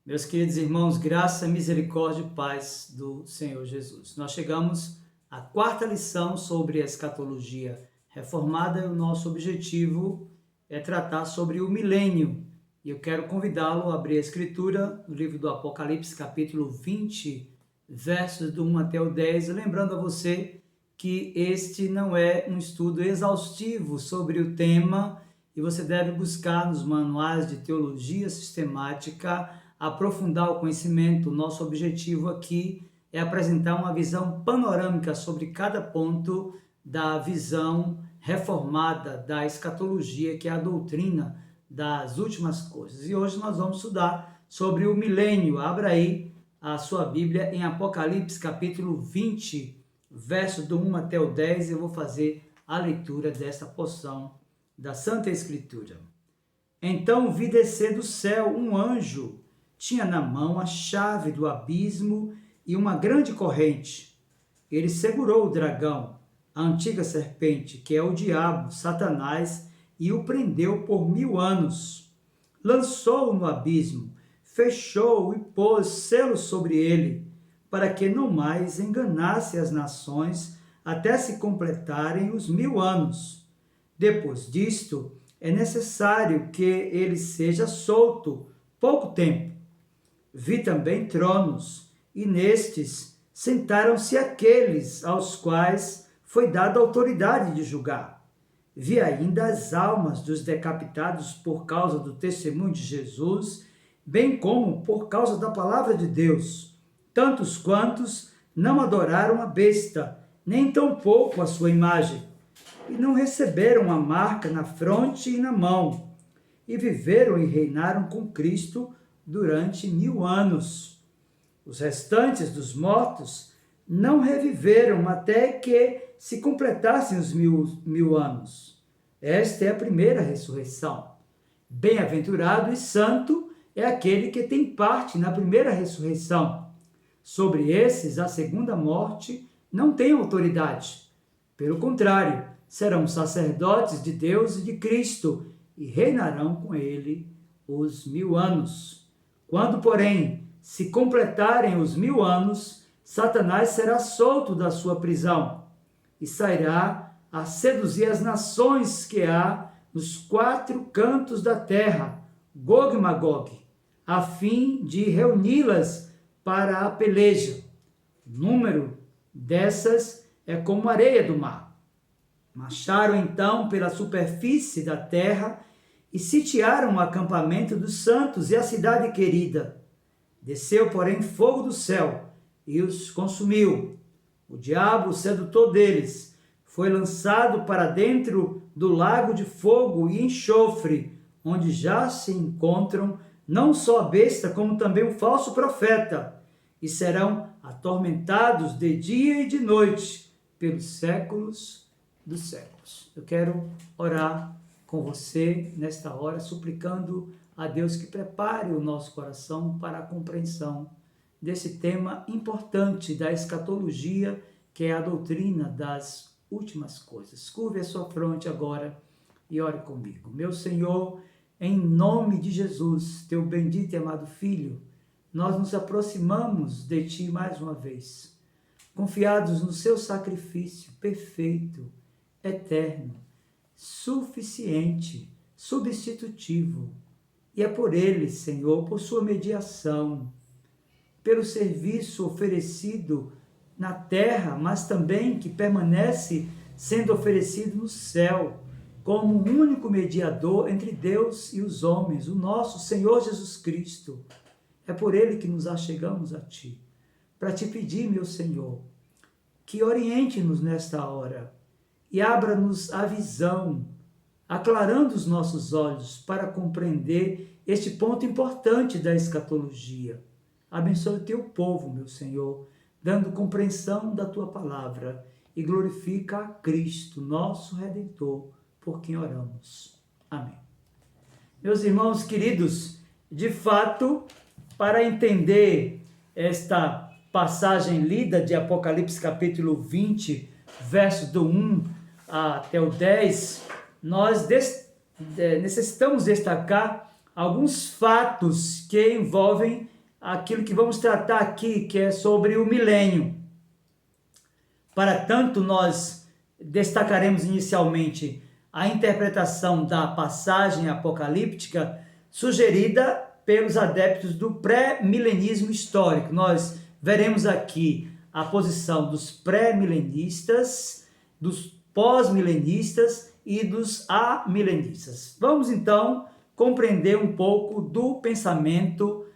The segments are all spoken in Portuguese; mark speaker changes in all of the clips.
Speaker 1: Meus queridos irmãos, graça, misericórdia e paz do Senhor Jesus. Nós chegamos à quarta lição sobre a escatologia reformada e o nosso objetivo é tratar sobre o milênio. E eu quero convidá-lo a abrir a escritura no livro do Apocalipse, capítulo 20, versos do 1 até o 10, lembrando a você que este não é um estudo exaustivo sobre o tema e você deve buscar nos manuais de teologia sistemática aprofundar o conhecimento. Nosso objetivo aqui é apresentar uma visão panorâmica sobre cada ponto da visão reformada da escatologia, que é a doutrina das últimas coisas. E hoje nós vamos estudar sobre o milênio. Abra aí a sua Bíblia em Apocalipse, capítulo 20, versos do 1 até o 10. Eu vou fazer a leitura desta porção da Santa Escritura. Então vi descer do céu um anjo, tinha na mão a chave do abismo e uma grande corrente. Ele segurou o dragão, a antiga serpente, que é o diabo, Satanás, e o prendeu por 1000 anos. Lançou-o no abismo, fechou-o e pôs selo sobre ele, para que não mais enganasse as nações até se completarem os 1000 anos. Depois disto, é necessário que ele seja solto pouco tempo. Vi também tronos, e nestes sentaram-se aqueles aos quais foi dada a autoridade de julgar. Vi ainda as almas dos decapitados por causa do testemunho de Jesus, bem como por causa da palavra de Deus, tantos quantos não adoraram a besta, nem tampouco a sua imagem, e não receberam a marca na fronte e na mão, e viveram e reinaram com Cristo durante 1000 anos. Os restantes dos mortos não reviveram até que se completassem os mil anos. Esta é a primeira ressurreição. Bem-aventurado e santo é aquele que tem parte na primeira ressurreição. Sobre esses, a segunda morte não tem autoridade. Pelo contrário, serão sacerdotes de Deus e de Cristo e reinarão com ele os 1000 anos. Quando, porém, se completarem os 1000 anos, Satanás será solto da sua prisão e sairá a seduzir as nações que há nos 4 cantos da terra, Gog e Magog, a fim de reuni-las para a peleja. O número dessas é como a areia do mar. Marcharam então pela superfície da terra e sitiaram o acampamento dos santos e a cidade querida. Desceu, porém, fogo do céu e os consumiu. O diabo, o sedutor deles, foi lançado para dentro do lago de fogo e enxofre, onde já se encontram não só a besta, como também o falso profeta, e serão atormentados de dia e de noite pelos séculos dos séculos. Eu quero orar com você nesta hora, suplicando a Deus que prepare o nosso coração para a compreensão desse tema importante da escatologia, que é a doutrina das últimas coisas. Curve a sua fronte agora e ore comigo. Meu Senhor, em nome de Jesus, teu bendito e amado Filho, nós nos aproximamos de Ti mais uma vez, confiados no seu sacrifício perfeito, eterno, suficiente, substitutivo. E é por ele, Senhor, por sua mediação, pelo serviço oferecido na terra, mas também que permanece sendo oferecido no céu, como um único mediador entre Deus e os homens, o nosso Senhor Jesus Cristo. É por ele que nos achegamos a Ti, para Te pedir, meu Senhor, que oriente-nos nesta hora e abra-nos a visão, aclarando os nossos olhos para compreender este ponto importante da escatologia. Abençoe o Teu povo, meu Senhor, dando compreensão da Tua palavra e glorifica a Cristo, nosso Redentor, por quem oramos. Amém. Meus irmãos queridos, de fato, para entender esta passagem lida de Apocalipse capítulo 20, versos do 1 até o 10, nós necessitamos destacar alguns fatos que envolvem aquilo que vamos tratar aqui, que é sobre o milênio. Para tanto, nós destacaremos inicialmente a interpretação da passagem apocalíptica sugerida pelos adeptos do pré-milenismo histórico. Nós veremos aqui a posição dos pré-milenistas, dos pós-milenistas e dos amilenistas. Vamos então compreender um pouco do pensamento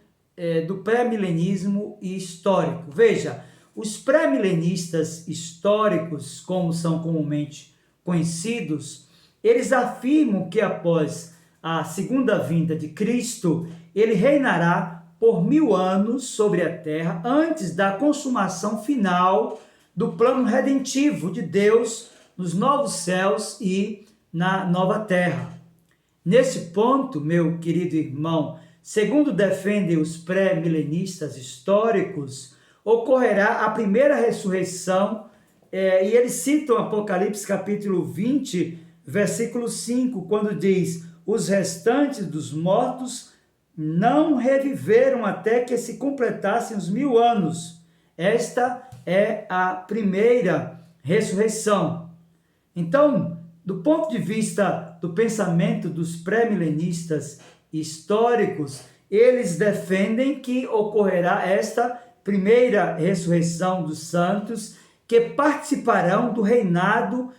Speaker 1: do pré-milenismo histórico. Veja, os pré-milenistas históricos, como são comumente conhecidos, eles afirmam que após a segunda vinda de Cristo, ele reinará por 1000 anos sobre a terra, antes da consumação final do plano redentivo de Deus nos novos céus e na nova terra. Nesse ponto, meu querido irmão, segundo defendem os pré-milenistas históricos, ocorrerá a primeira ressurreição, e eles citam Apocalipse capítulo 20, versículo 5, quando diz: os restantes dos mortos não reviveram até que se completassem os 1000 anos. Esta é a primeira ressurreição. Então, do ponto de vista do pensamento dos pré-milenistas históricos, eles defendem que ocorrerá esta primeira ressurreição dos santos, que participarão do reinado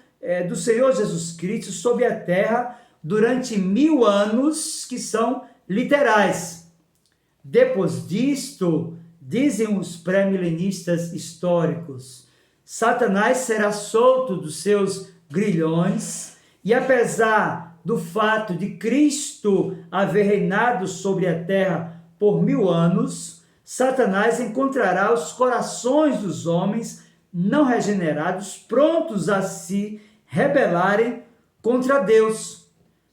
Speaker 1: do Senhor Jesus Cristo sobre a terra durante 1000 anos, que são literais. Depois disto, dizem os pré-milenistas históricos, Satanás será solto dos seus grilhões, e apesar do fato de Cristo haver reinado sobre a terra por 1000 anos, Satanás encontrará os corações dos homens não regenerados prontos a se rebelarem contra Deus.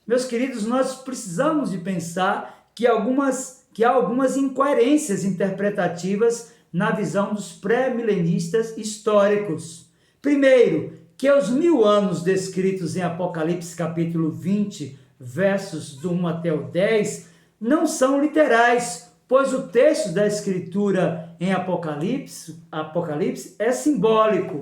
Speaker 1: Meus queridos, nós precisamos de pensar que há algumas incoerências interpretativas na visão dos pré-milenistas históricos. Primeiro, que os 1000 anos descritos em Apocalipse capítulo 20, versos do 1 até o 10, não são literais, pois o texto da Escritura em Apocalipse é simbólico.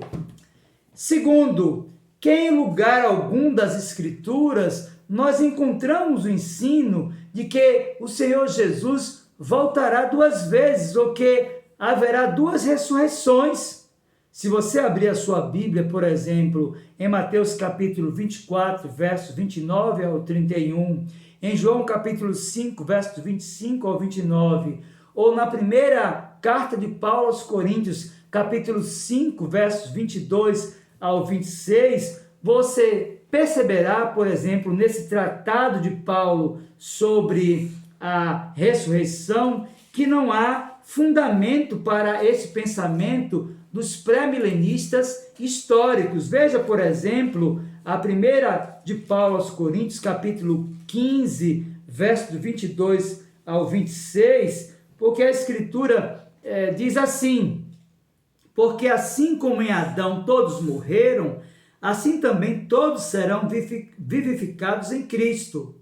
Speaker 1: Segundo, que em lugar algum das Escrituras nós encontramos o ensino de que o Senhor Jesus voltará 2 vezes, ou que haverá 2 ressurreições. Se você abrir a sua Bíblia, por exemplo, em Mateus capítulo 24, versos 29 ao 31, em João capítulo 5, versos 25 ao 29, ou na primeira carta de Paulo aos Coríntios, capítulo 5, versos 22 ao 26, você perceberá, por exemplo, nesse tratado de Paulo sobre a ressurreição, que não há fundamento para esse pensamento dos pré-milenistas históricos. Veja, por exemplo, a primeira de Paulo aos Coríntios, capítulo 15, verso 22 ao 26, porque a Escritura diz assim: porque assim como em Adão todos morreram, assim também todos serão vivificados em Cristo,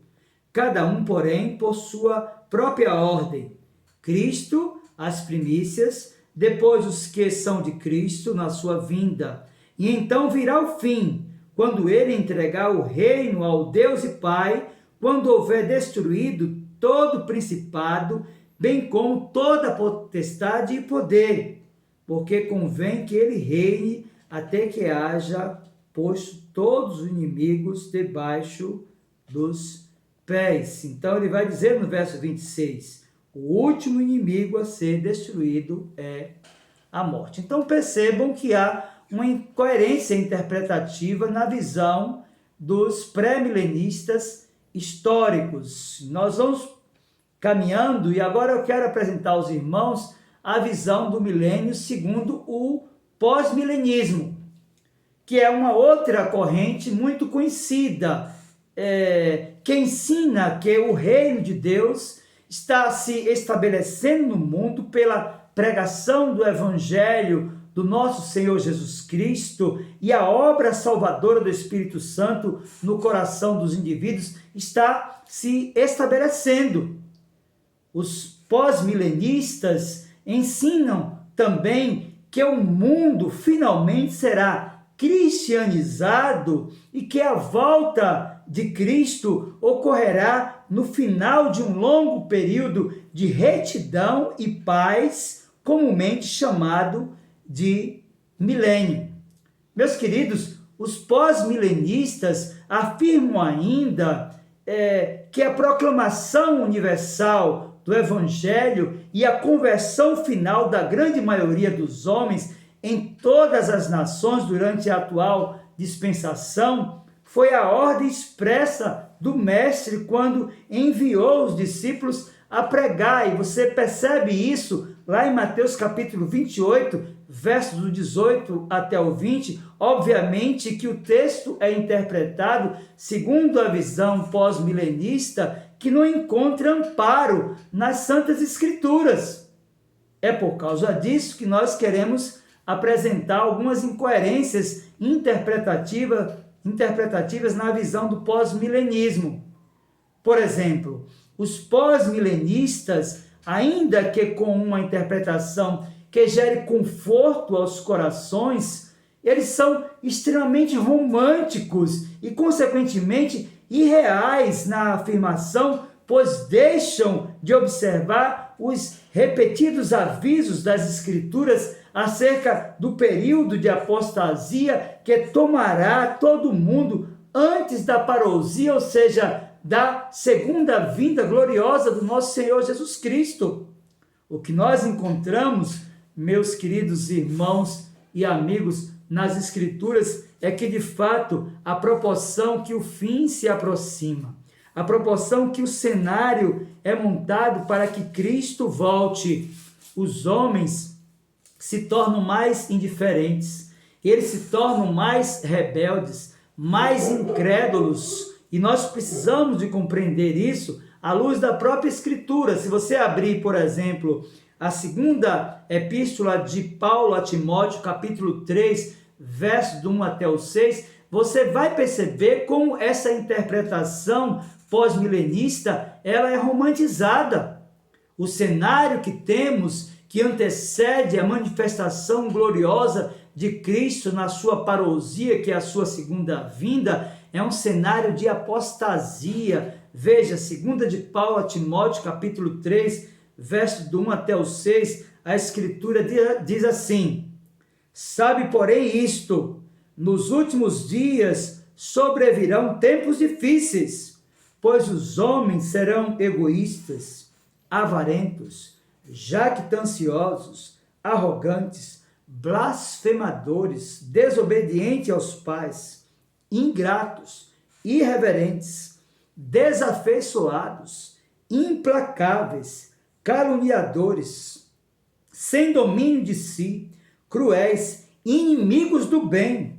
Speaker 1: cada um, porém, por sua própria ordem. Cristo, as primícias, depois os que são de Cristo na sua vinda. E então virá o fim, quando ele entregar o reino ao Deus e Pai, quando houver destruído todo principado, bem como toda potestade e poder, porque convém que ele reine até que haja posto todos os inimigos debaixo dos pés. Então ele vai dizer no verso 26, o último inimigo a ser destruído é a morte. Então percebam que há uma incoerência interpretativa na visão dos pré-milenistas históricos. Nós vamos caminhando e agora eu quero apresentar aos irmãos a visão do milênio segundo o pós-milenismo, que é uma outra corrente muito conhecida, que ensina que o reino de Deus está se estabelecendo no mundo pela pregação do Evangelho do nosso Senhor Jesus Cristo, e a obra salvadora do Espírito Santo no coração dos indivíduos está se estabelecendo. Os pós-milenistas ensinam também que o mundo finalmente será cristianizado e que a volta de Cristo ocorrerá no final de um longo período de retidão e paz, comumente chamado de milênio. Meus queridos, os pós-milenistas afirmam ainda que a proclamação universal do Evangelho e a conversão final da grande maioria dos homens em todas as nações durante a atual dispensação foi a ordem expressa do Mestre quando enviou os discípulos a pregar. E você percebe isso lá em Mateus capítulo 28, versos do 18 até o 20. Obviamente que o texto é interpretado segundo a visão pós-milenista, que não encontra amparo nas Santas Escrituras. É por causa disso que nós queremos apresentar algumas incoerências interpretativas na visão do pós-milenismo. Por exemplo, os pós-milenistas, ainda que com uma interpretação que gere conforto aos corações, eles são extremamente românticos e, consequentemente, irreais na afirmação, pois deixam de observar os repetidos avisos das Escrituras acerca do período de apostasia que tomará todo mundo antes da parousia, ou seja, da segunda vinda gloriosa do nosso Senhor Jesus Cristo. O que nós encontramos, meus queridos irmãos e amigos, nas Escrituras é que, de fato, a proporção que o fim se aproxima, a proporção que o cenário é montado para que Cristo volte, os homens se tornam mais indiferentes, eles se tornam mais rebeldes, mais incrédulos, e nós precisamos de compreender isso à luz da própria Escritura. Se você abrir, por exemplo, a segunda epístola de Paulo a Timóteo, capítulo 3, versos do 1 até o 6, você vai perceber como essa interpretação pós-milenista, ela é romantizada. O cenário que temos, que antecede a manifestação gloriosa de Cristo na sua parousia, que é a sua segunda vinda, é um cenário de apostasia. Veja, 2 de Paulo a Timóteo, capítulo 3, versos do 1 até o 6, a Escritura diz assim: sabe, porém, isto, nos últimos dias sobrevirão tempos difíceis, pois os homens serão egoístas, avarentos, jactanciosos, arrogantes, blasfemadores, desobedientes aos pais, ingratos, irreverentes, desafeiçoados, implacáveis, caluniadores, sem domínio de si, cruéis, inimigos do bem,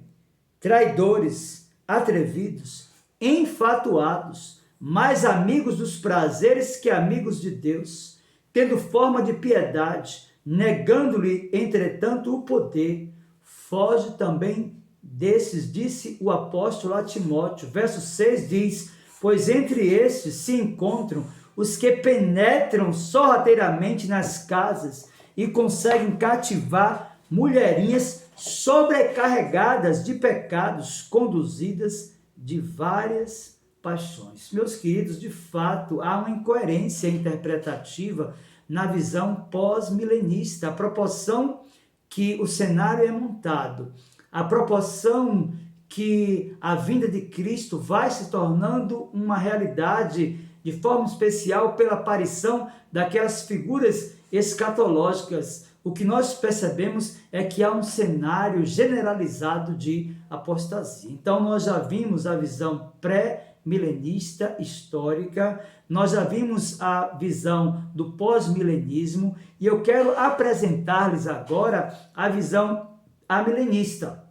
Speaker 1: traidores, atrevidos, enfatuados, mais amigos dos prazeres que amigos de Deus, tendo forma de piedade, negando-lhe, entretanto, o poder. Foge também desses, disse o apóstolo a Timóteo. Verso 6 diz: pois entre estes se encontram os que penetram sorrateiramente nas casas e conseguem cativar mulherinhas sobrecarregadas de pecados, conduzidas de várias paixões. Meus queridos, de fato, há uma incoerência interpretativa na visão pós-milenista. A proporção que o cenário é montado, a proporção que a vinda de Cristo vai se tornando uma realidade, de forma especial pela aparição daquelas figuras escatológicas. O que nós percebemos é que há um cenário generalizado de apostasia. Então, nós já vimos a visão pré-milenista histórica, nós já vimos a visão do pós-milenismo, e eu quero apresentar-lhes agora a visão amilenista.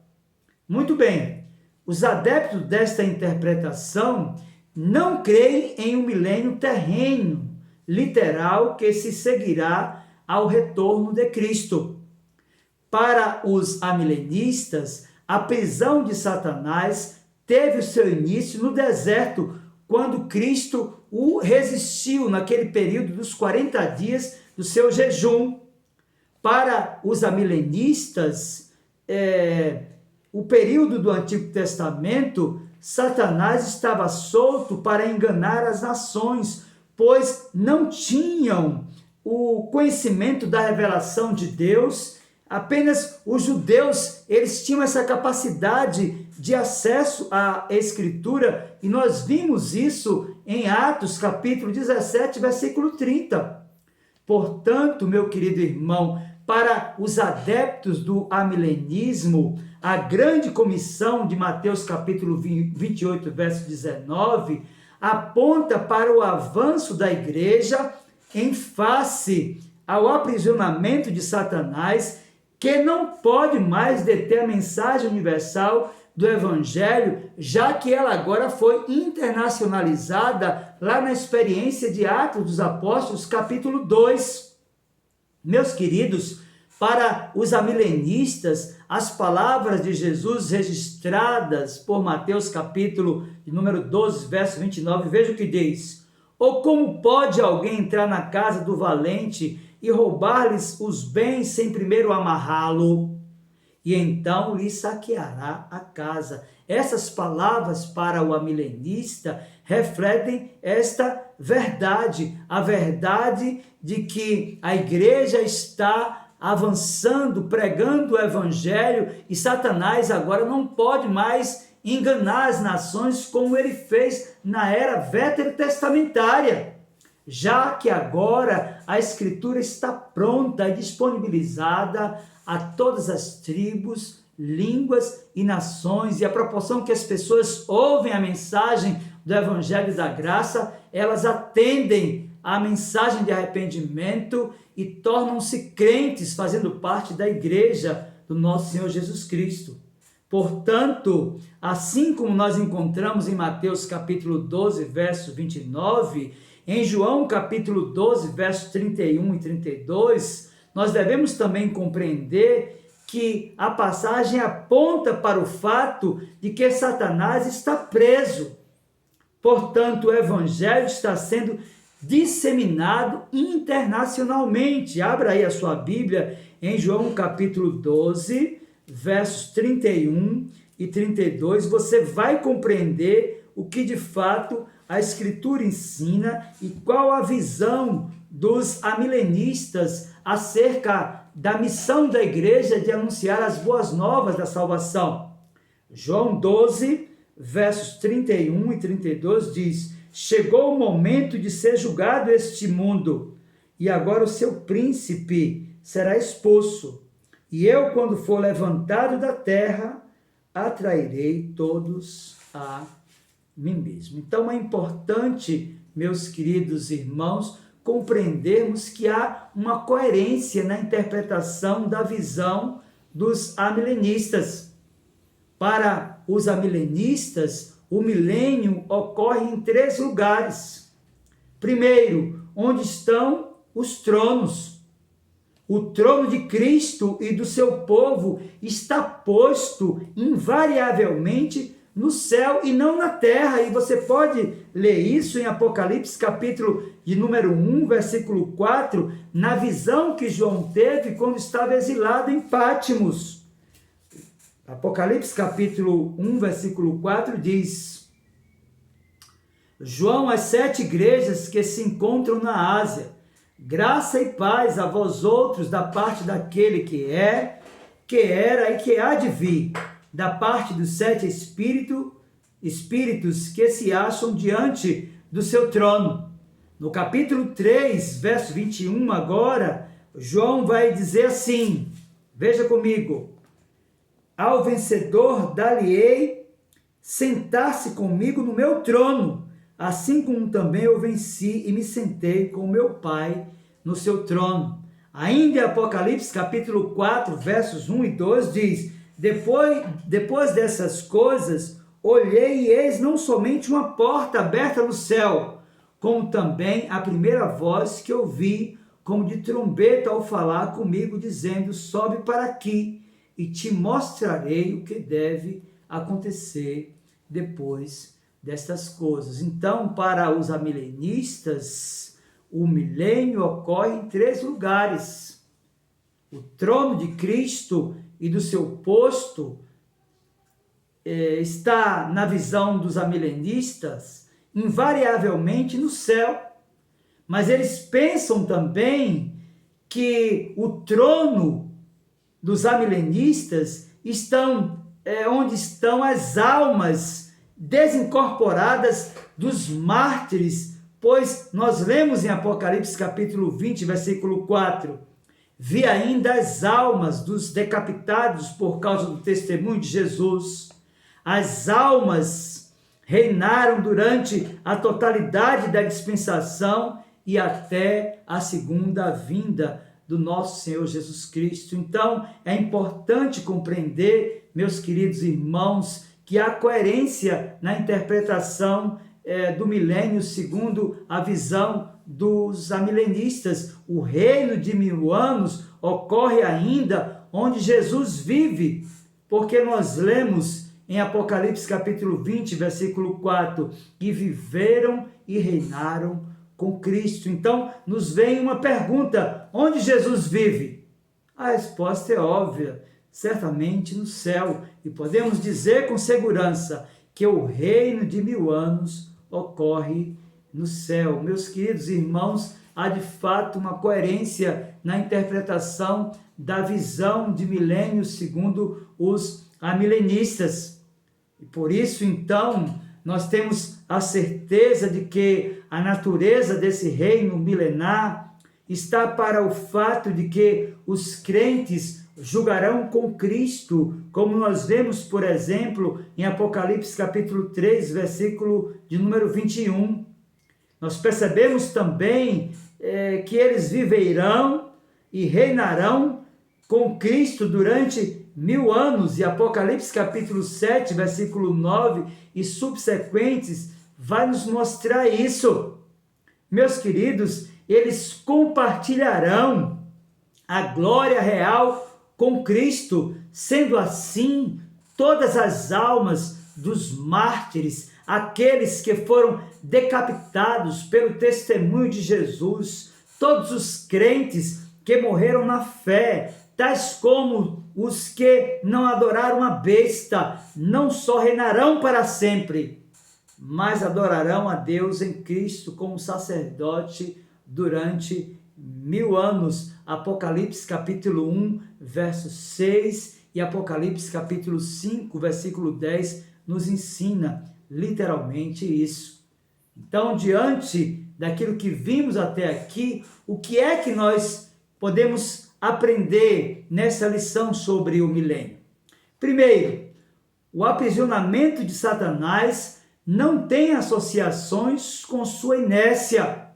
Speaker 1: Muito bem, os adeptos desta interpretação não creem em um milênio terreno, literal, que se seguirá ao retorno de Cristo. Para os amilenistas, a prisão de Satanás teve o seu início no deserto, quando Cristo resistiu naquele período dos 40 dias do seu jejum. Para os amilenistas, o período do Antigo Testamento, Satanás estava solto para enganar as nações, pois não tinham o conhecimento da revelação de Deus. Apenas os judeus, eles tinham essa capacidade de acesso à Escritura, e nós vimos isso em Atos, capítulo 17, versículo 30. Portanto, meu querido irmão, para os adeptos do amilenismo, a grande comissão de Mateus, capítulo 28, verso 19, aponta para o avanço da igreja em face ao aprisionamento de Satanás, que não pode mais deter a mensagem universal do Evangelho, já que ela agora foi internacionalizada lá na experiência de Atos dos Apóstolos, capítulo 2. Meus queridos, para os amilenistas, as palavras de Jesus registradas por Mateus, capítulo de número 12, verso 29, veja o que diz: ou como pode alguém entrar na casa do valente e roubar-lhes os bens sem primeiro amarrá-lo? E então lhe saqueará a casa. Essas palavras para o amilenista refletem esta verdade, a verdade de que a igreja está avançando, pregando o evangelho, e Satanás agora não pode mais enganar as nações como ele fez na era veterotestamentária, já que agora a Escritura está pronta e disponibilizada a todas as tribos, línguas e nações, e à proporção que as pessoas ouvem a mensagem do Evangelho da Graça, elas atendem à mensagem de arrependimento e tornam-se crentes, fazendo parte da igreja do nosso Senhor Jesus Cristo. Portanto, assim como nós encontramos em Mateus capítulo 12, verso 29, em João capítulo 12, versos 31 e 32, nós devemos também compreender que a passagem aponta para o fato de que Satanás está preso. Portanto, o evangelho está sendo disseminado internacionalmente. Abra aí a sua Bíblia em João capítulo 12, versos 31 e 32. Você vai compreender o que de fato a Escritura ensina e qual a visão dos amilenistas acerca da missão da igreja de anunciar as boas novas da salvação. João 12, versos 31 e 32 diz: chegou o momento de ser julgado este mundo, e agora o seu príncipe será expulso. E eu, quando for levantado da terra, atrairei todos a mim mesmo. Então é importante, meus queridos irmãos, compreendermos que há uma coerência na interpretação da visão dos amilenistas. Para os amilenistas, o milênio ocorre em 3 lugares. Primeiro, onde estão os tronos. O trono de Cristo e do seu povo está posto invariavelmente no céu e não na terra. E você pode ler isso em Apocalipse, capítulo de número 1, versículo 4, na visão que João teve quando estava exilado em Pátimos. Apocalipse, capítulo 1, versículo 4 diz: João, às 7 igrejas que se encontram na Ásia, graça e paz a vós outros da parte daquele que é, que era e que há de vir, da parte dos 7 espíritos que se acham diante do seu trono. No capítulo 3, verso 21, agora, João vai dizer assim, veja comigo: ao vencedor dar-lhe-ei sentar-se comigo no meu trono, assim como também eu venci e me sentei com meu Pai no seu trono. Ainda em Apocalipse, capítulo 4, versos 1 e 2, diz: Depois dessas coisas, olhei e eis não somente uma porta aberta no céu, como também a primeira voz que ouvi, como de trombeta ao falar comigo, dizendo: sobe para aqui, e te mostrarei o que deve acontecer depois destas coisas. Então, para os amilenistas, o milênio ocorre em 3 lugares. O trono de Cristo e do seu posto está, na visão dos amilenistas, invariavelmente no céu. Mas eles pensam também que o trono dos amilenistas onde estão as almas desincorporadas dos mártires, pois nós lemos em Apocalipse capítulo 20, versículo 4, vi ainda as almas dos decapitados por causa do testemunho de Jesus. As almas reinaram durante a totalidade da dispensação e até a segunda vinda do nosso Senhor Jesus Cristo. Então, é importante compreender, meus queridos irmãos, que há coerência na interpretação do milênio segundo a visão dos amilenistas. O reino de 1000 anos ocorre ainda onde Jesus vive, porque nós lemos em Apocalipse capítulo 20, versículo 4, e viveram e reinaram com Cristo. Então, nos vem uma pergunta: onde Jesus vive? A resposta é óbvia, certamente no céu. E podemos dizer com segurança que o reino de 1000 anos ocorre no céu. Meus queridos irmãos, há de fato uma coerência na interpretação da visão de milênio segundo os amilenistas. E por isso, então, nós temos a certeza de que a natureza desse reino milenar está para o fato de que os crentes julgarão com Cristo, como nós vemos, por exemplo, em Apocalipse capítulo 3, versículo de número 21. Nós percebemos também que eles viverão e reinarão com Cristo durante 1000 anos, e Apocalipse capítulo 7, versículo 9 e subsequentes vai nos mostrar isso. Meus queridos, eles compartilharão a glória real com Cristo. Sendo assim, todas as almas dos mártires, aqueles que foram decapitados pelo testemunho de Jesus, todos os crentes que morreram na fé, tais como os que não adoraram a besta, não só reinarão para sempre, mas adorarão a Deus em Cristo como sacerdote durante 1000 anos. Apocalipse capítulo 1, verso 6 e Apocalipse capítulo 5, versículo 10 nos ensina literalmente isso. Então, diante daquilo que vimos até aqui, o que é que nós podemos aprender nessa lição sobre o milênio? Primeiro, o aprisionamento de Satanás não tem associações com sua inércia,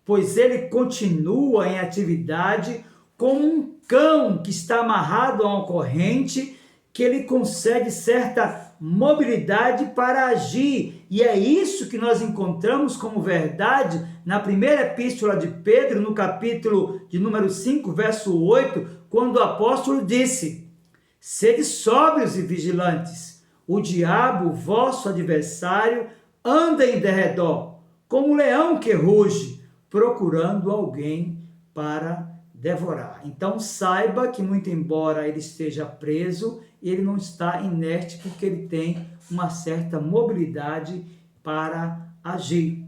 Speaker 1: pois ele continua em atividade como um cão que está amarrado a uma corrente que lhe concede certa mobilidade para agir. E é isso que nós encontramos como verdade na primeira epístola de Pedro, no capítulo de número 5, verso 8, quando o apóstolo disse: sede sóbrios e vigilantes, o diabo, vosso adversário, anda em derredor, como um leão que ruge, procurando alguém para devorar. Então saiba que, muito embora ele esteja preso, ele não está inerte, porque ele tem uma certa mobilidade para agir.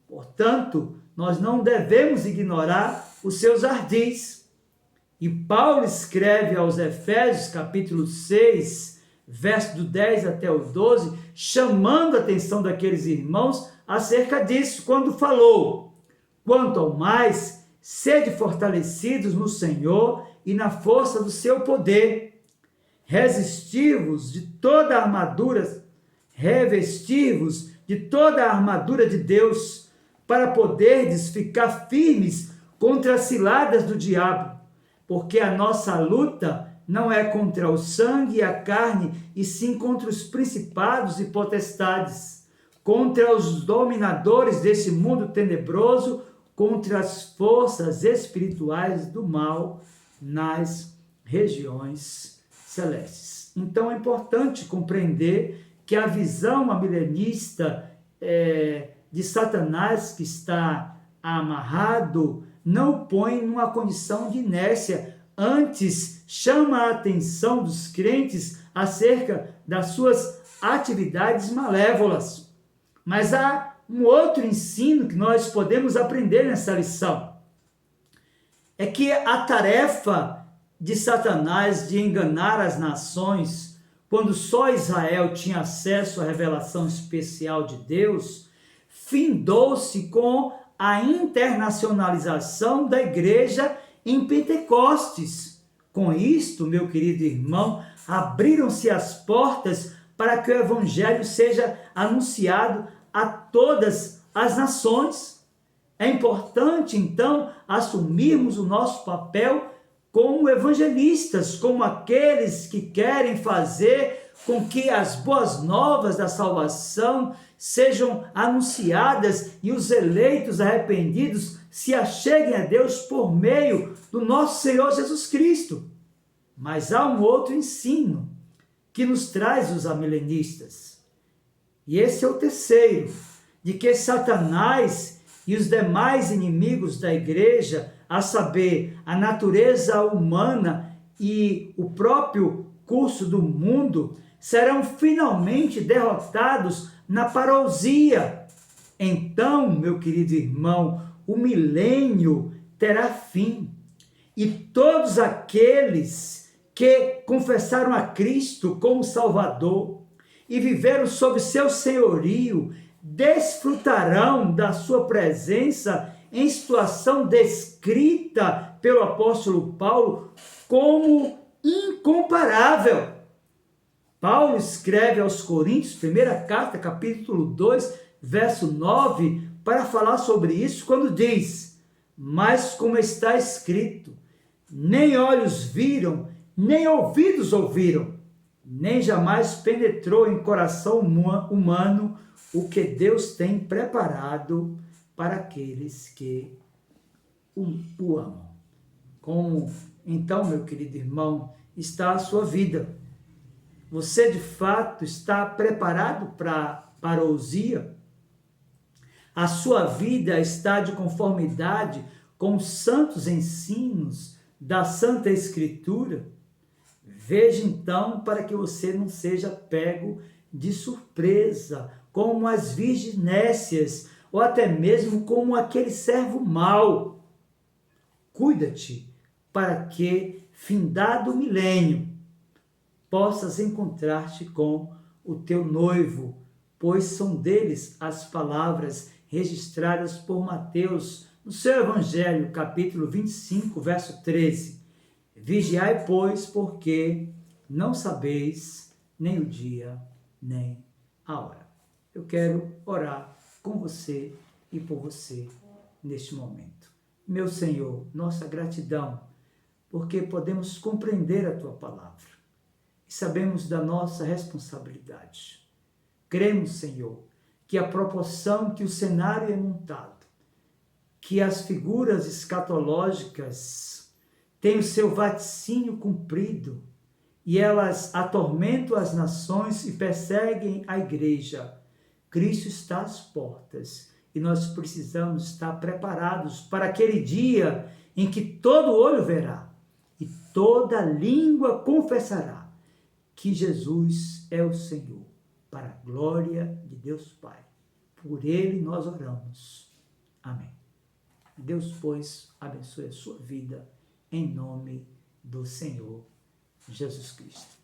Speaker 1: Portanto, nós não devemos ignorar os seus ardis. E Paulo escreve aos Efésios, capítulo 6, verso do 10 até o 12, chamando a atenção daqueles irmãos acerca disso, quando falou: quanto ao mais, sede fortalecidos no Senhor e na força do seu poder, revestivos de toda a armadura de Deus, para poderdes ficar firmes contra as ciladas do diabo, porque a nossa luta não é contra o sangue e a carne, e sim contra os principados e potestades, contra os dominadores desse mundo tenebroso, contra as forças espirituais do mal nas regiões celestes. Então é importante compreender que a visão amilenista de Satanás que está amarrado, não o põe numa condição de inércia, antes chama a atenção dos crentes acerca das suas atividades malévolas. Mas há um outro ensino que nós podemos aprender nessa lição. É que a tarefa de Satanás de enganar as nações, quando só Israel tinha acesso à revelação especial de Deus, findou-se com a internacionalização da igreja em Pentecostes. Com isto, meu querido irmão, abriram-se as portas para que o evangelho seja anunciado a todas as nações. É importante, então, assumirmos o nosso papel como evangelistas, como aqueles que querem fazer com que as boas novas da salvação sejam anunciadas e os eleitos arrependidos se acheguem a Deus por meio do nosso Senhor Jesus Cristo. Mas há um outro ensino que nos traz os amilenistas. E esse é o terceiro, de que Satanás e os demais inimigos da igreja, a saber, a natureza humana e o próprio curso do mundo, serão finalmente derrotados na parousia. Então, meu querido irmão, o milênio terá fim. E todos aqueles que confessaram a Cristo como Salvador e viveram sob seu senhorio, desfrutarão da sua presença em situação descrita pelo apóstolo Paulo como incomparável. Paulo escreve aos Coríntios, primeira carta, capítulo 2, verso 9, para falar sobre isso, quando diz: mas como está escrito, nem olhos viram, nem ouvidos ouviram, nem jamais penetrou em coração humano o que Deus tem preparado para aqueles que o amam. Como, então, meu querido irmão, está a sua vida? Você, de fato, está preparado para a parousia? A sua vida está de conformidade com os santos ensinos da Santa Escritura? Veja, então, para que você não seja pego de surpresa, como as virgens nécias, ou até mesmo como aquele servo mau. Cuida-te, para que, findado o milênio, possas encontrar-te com o teu noivo, pois são deles as palavras registradas por Mateus no seu Evangelho, capítulo 25, verso 13. Vigiai, pois, porque não sabeis nem o dia, nem a hora. Eu quero orar com você e por você neste momento. Meu Senhor, nossa gratidão, porque podemos compreender a Tua palavra e sabemos da nossa responsabilidade. Cremos, Senhor, que a proporção que o cenário é montado, que as figuras escatológicas têm o seu vaticínio cumprido e elas atormentam as nações e perseguem a igreja. Cristo está às portas e nós precisamos estar preparados para aquele dia em que todo olho verá e toda língua confessará que Jesus é o Senhor, para a glória de Deus Pai. Por Ele nós oramos. Amém. Deus, pois, abençoe a sua vida, em nome do Senhor Jesus Cristo.